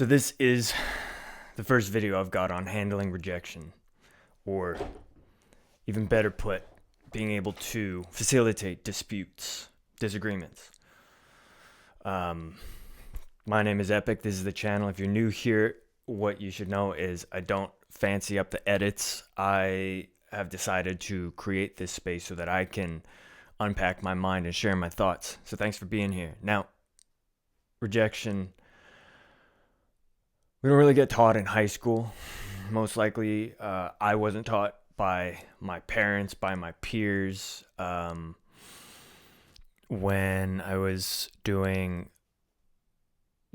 So this is the first video I've got on handling rejection, or even better put, being able to facilitate disputes, disagreements. My name is Epic. This is the channel. If you're new here, what you should know is I don't fancy up the edits. I have decided to create this space so that I can unpack my mind and share my thoughts. So thanks for being here. Now, rejection, we don't really get taught in high school. Most likely, I wasn't taught by my parents, by my peers. When I was doing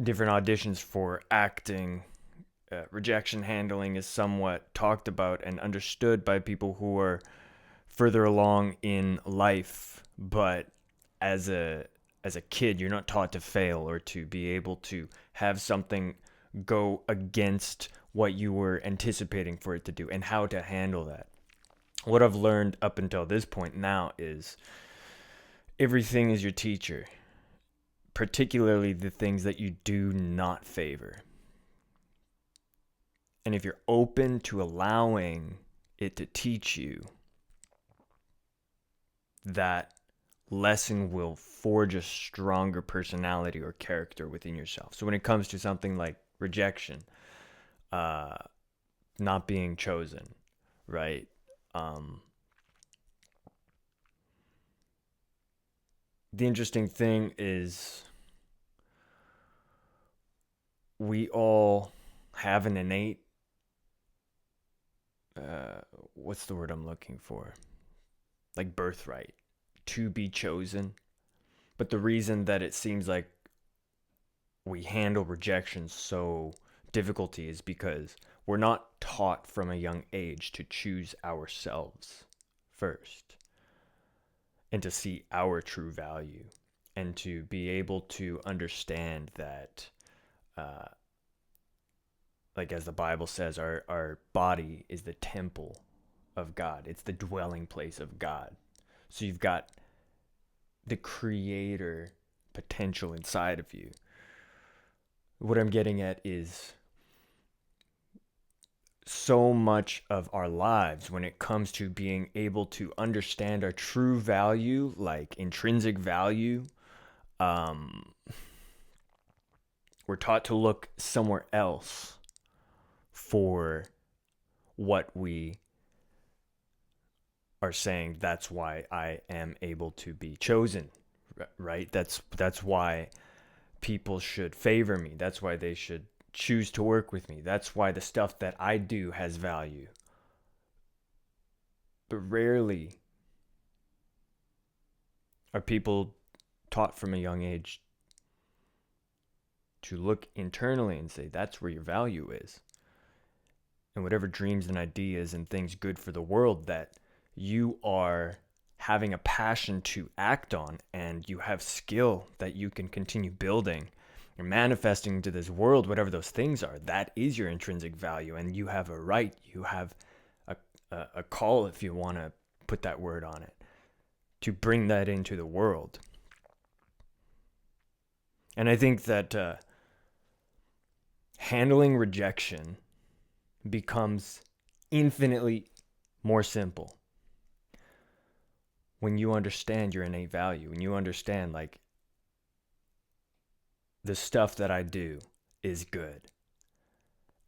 different auditions for acting, rejection handling is somewhat talked about and understood by people who are further along in life. But as a kid, you're not taught to fail or to be able to have something go against what you were anticipating for it to do and how to handle that. What I've learned up until this point now is everything is your teacher, particularly the things that you do not favor. And if you're open to allowing it to teach you, that lesson will forge a stronger personality or character within yourself. So when it comes to something like rejection, not being chosen, right? The interesting thing is we all have an innate, what's the word I'm looking for? Like birthright to be chosen. But the reason that it seems like we handle rejection so difficulty is because we're not taught from a young age to choose ourselves first and to see our true value and to be able to understand that, like as the Bible says, our body is the temple of God. It's the dwelling place of God. So you've got the creator potential inside of you. What I'm getting at is so much of our lives when it comes to being able to understand our true value, like intrinsic value, we're taught to look somewhere else for what we are saying. That's why I am able to be chosen, right? That's why people should favor me. That's why they should choose to work with me. That's why the stuff that I do has value. But rarely are people taught from a young age to look internally and say, that's where your value is. And whatever dreams and ideas and things good for the world that you are having a passion to act on, and you have skill that you can continue building, you're manifesting into this world, whatever those things are, that is your intrinsic value. And you have a right, you have a call, if you want to put that word on it, to bring that into the world. And I think that handling rejection becomes infinitely more simple when you understand your innate value, when you understand, like, the stuff that I do is good.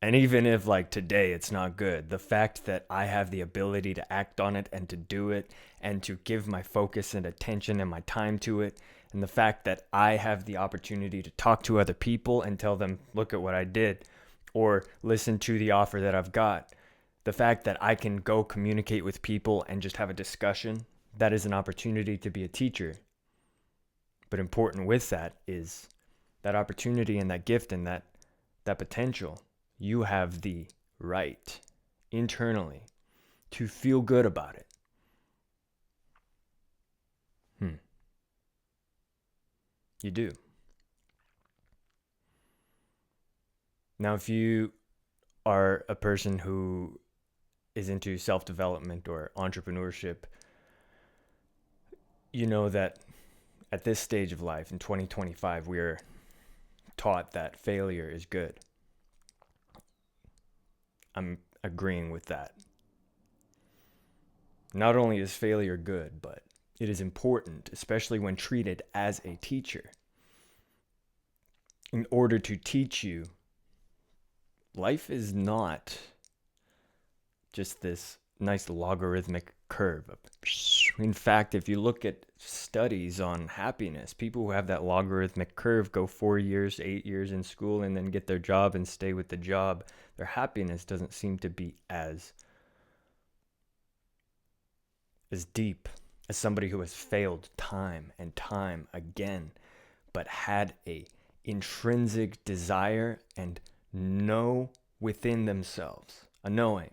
And even if, like, today it's not good, the fact that I have the ability to act on it and to do it and to give my focus and attention and my time to it, and the fact that I have the opportunity to talk to other people and tell them, look at what I did, or listen to the offer that I've got, the fact that I can go communicate with people and just have a discussion, that is an opportunity to be a teacher. But important with that is that opportunity and that gift and that potential. You have the right internally to feel good about it. You do. Now, if you are a person who is into self-development or entrepreneurship, you know that at this stage of life in 2025, we're taught that failure is good. I'm agreeing with that. Not only is failure good, but it is important, especially when treated as a teacher. In order to teach you, life is not just this nice logarithmic curve. In fact, if you look at studies on happiness, people who have that logarithmic curve go 4 years, 8 years in school and then get their job and stay with the job. Their happiness doesn't seem to be as deep as somebody who has failed time and time again, but had a intrinsic desire and know within themselves, a knowing,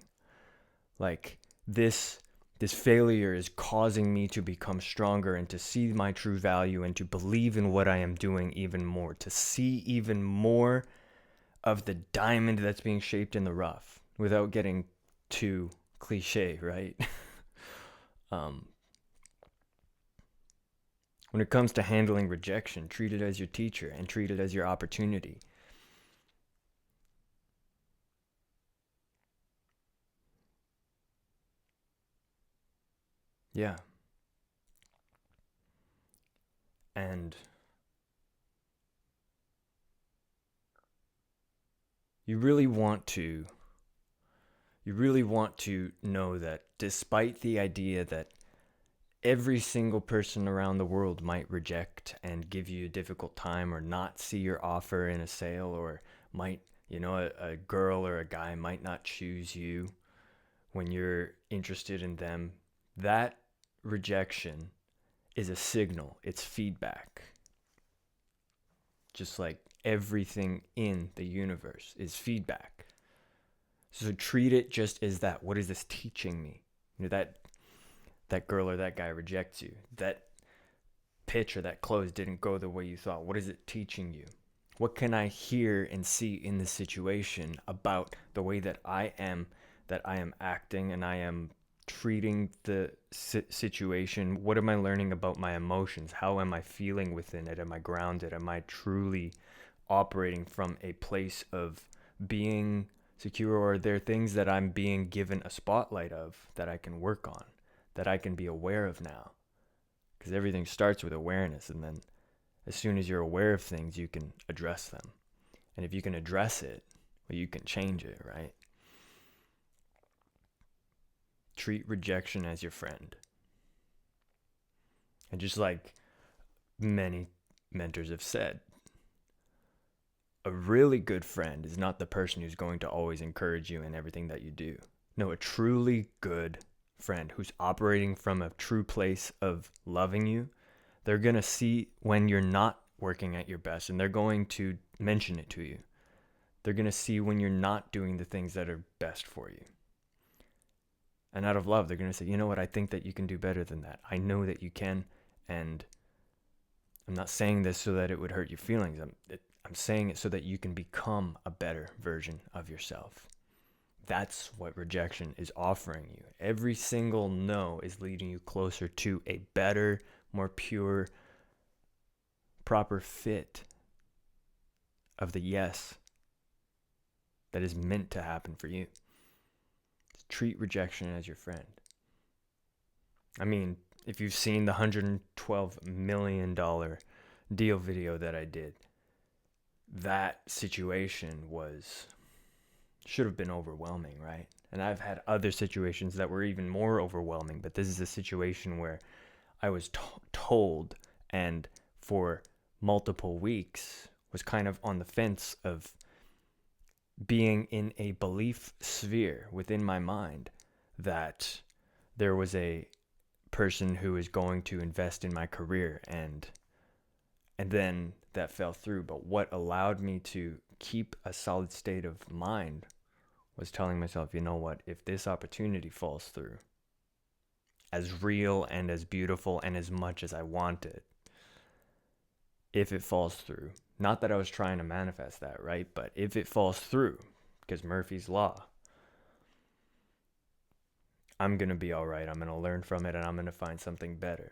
like this failure is causing me to become stronger and to see my true value and to believe in what I am doing even more, to see even more of the diamond that's being shaped in the rough, without getting too cliche, right? When it comes to handling rejection, treat it as your teacher and treat it as your opportunity. Yeah. And you really want to know that despite the idea that every single person around the world might reject and give you a difficult time or not see your offer in a sale, or might, a girl or a guy might not choose you when you're interested in them, that rejection is a signal. It's feedback. Just like everything in the universe is feedback. So treat it just as that. What is this teaching me? That girl or that guy rejects you. That pitch or that close didn't go the way you thought. What is it teaching you? What can I hear and see in this situation about the way that I am acting and I am treating the situation? What am I learning about my emotions? How am I feeling within it? Am I grounded? Am I truly operating from a place of being secure, or are there things that I'm being given a spotlight of that I can work on, that I can be aware of now? Because everything starts with awareness, and then as soon as you're aware of things, you can address them. And if you can address it, well, you can change it, right? Treat rejection as your friend. And just like many mentors have said, a really good friend is not the person who's going to always encourage you in everything that you do. No, a truly good friend who's operating from a true place of loving you, they're going to see when you're not working at your best, and they're going to mention it to you. They're going to see when you're not doing the things that are best for you. And out of love, they're going to say, you know what, I think that you can do better than that. I know that you can, and I'm not saying this so that it would hurt your feelings. I'm saying it so that you can become a better version of yourself. That's what rejection is offering you. Every single no is leading you closer to a better, more pure, proper fit of the yes that is meant to happen for you. Treat rejection as your friend. I mean, if you've seen the $112 million deal video that I did, that situation should have been overwhelming, right? And I've had other situations that were even more overwhelming, but this is a situation where I was told, and for multiple weeks was kind of on the fence of being in a belief sphere within my mind that there was a person who is going to invest in my career, and then that fell through. But what allowed me to keep a solid state of mind was telling myself, you know what, if this opportunity falls through, as real and as beautiful and as much as I want it, if it falls through, not that I was trying to manifest that, right? But if it falls through, because Murphy's Law, I'm going to be all right. I'm going to learn from it, and I'm going to find something better.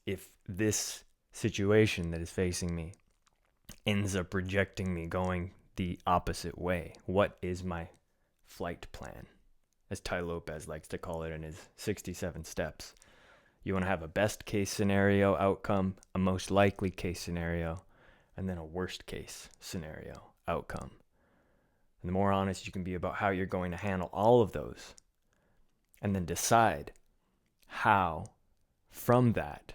If this situation that is facing me ends up rejecting me, going the opposite way. What is my flight plan? As Tai Lopez likes to call it in his 67 steps. You want to have a best case scenario outcome, a most likely case scenario, and then a worst case scenario outcome. And the more honest you can be about how you're going to handle all of those, and then decide how, from that,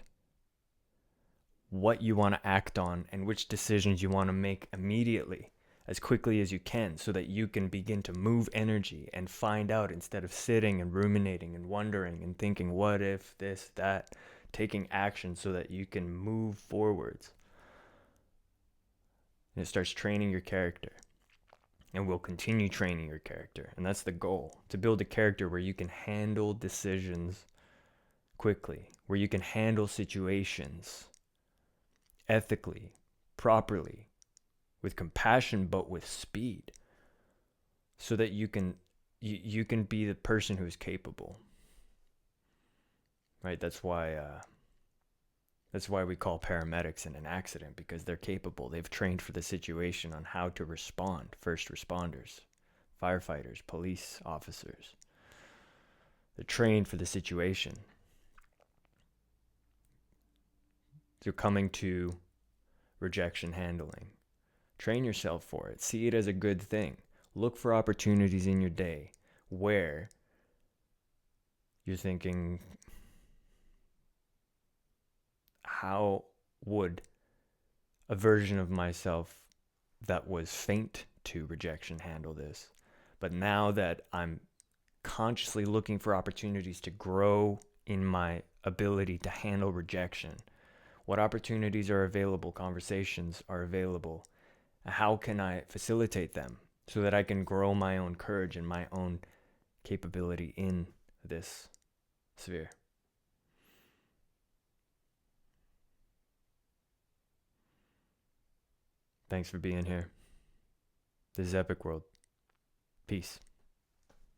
what you want to act on and which decisions you want to make immediately, as quickly as you can, so that you can begin to move energy and find out, instead of sitting and ruminating and wondering and thinking, what if, this, that, taking action so that you can move forwards. And it starts training your character. And will continue training your character. And that's the goal, to build a character where you can handle decisions quickly, where you can handle situations ethically, properly, with compassion, but with speed, so that you can be the person who is capable. Right? That's why we call paramedics in an accident, because they're capable. They've trained for the situation on how to respond. First responders, firefighters, police officers. They're trained for the situation. They're coming to rejection handling. Train yourself for it. See it as a good thing. Look for opportunities in your day where you're thinking, how would a version of myself that was faint to rejection handle this? But now that I'm consciously looking for opportunities to grow in my ability to handle rejection, what opportunities are available, conversations are available, how can I facilitate them so that I can grow my own courage and my own capability in this sphere? Thanks for being here. This is Epicworld. Peace.